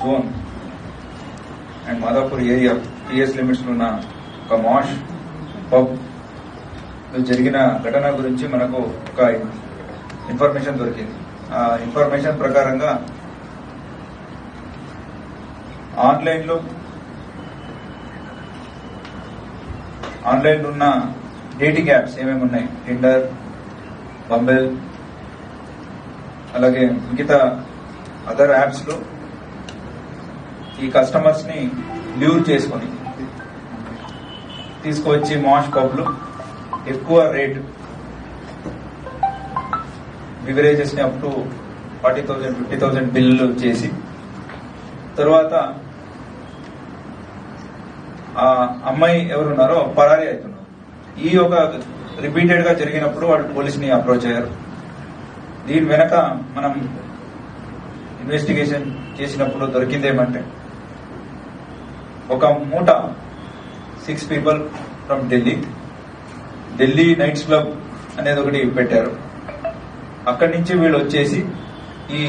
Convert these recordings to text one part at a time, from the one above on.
Zone and Madhapur area TS limits లో ఉన్న ఒక మాష్ పబ్ జరిగిన ఘటన గురించి మనకు ఒక ఇన్ఫర్మేషన్ దొరికింది. ఆ ఇన్ఫర్మేషన్ ప్రకారంగా ఆన్లైన్ ఉన్న డేటింగ్ యాప్స్ ఏమేమి ఉన్నాయి, టిండర్, బంబెల్, అలాగే మిగతా అదర్ యాప్స్ లో ఈ కస్టమర్స్ ని ల్యూర్ చేసుకొని తీసుకువచ్చి మాష్ పబ్లు ఎక్కువ రేట్ బివరేజెస్ ని అప్ టు 40,000 50,000 బిల్లులు చేసి తర్వాత ఆ అమ్మాయి ఎవరున్నారో పరారీ అవుతున్నారు. ఈ ఒక రిపీటెడ్ గా జరిగినప్పుడు వాళ్ళు పోలీసుని అప్రోచ్ అయ్యారు. దీని వెనక మనం ఇన్వెస్టిగేషన్ చేసినప్పుడు దొరికిందేమంటే ఒక మూట 6 people from Delhi nights club అనేది ఒకటి పెట్టారు. అక్కడి నుంచి వీళ్ళు వచ్చేసి ఈ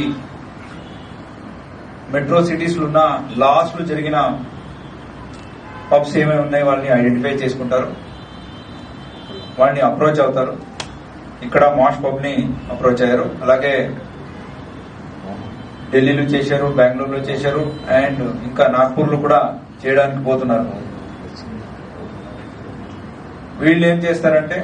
మెట్రో సిటీస్ లో ఉన్న లాస్ట్ లో జరిగిన పబ్స్ ఏమేమి ఉన్నాయి వాళ్ళని ఐడెంటిఫై చేసుకుంటారు, వాళ్ళని అప్రోచ్ అవుతారు. ఇక్కడ మాష్ పబ్ ని అప్రోచ్ అయ్యారు, అలాగే ఢిల్లీలో చేశారు, బెంగళూరులో చేశారు, అండ్ ఇంకా నాగ్పూర్ లో కూడా చేయడానికి పోతున్నారు. వీళ్ళు ఏం చేస్తారంటే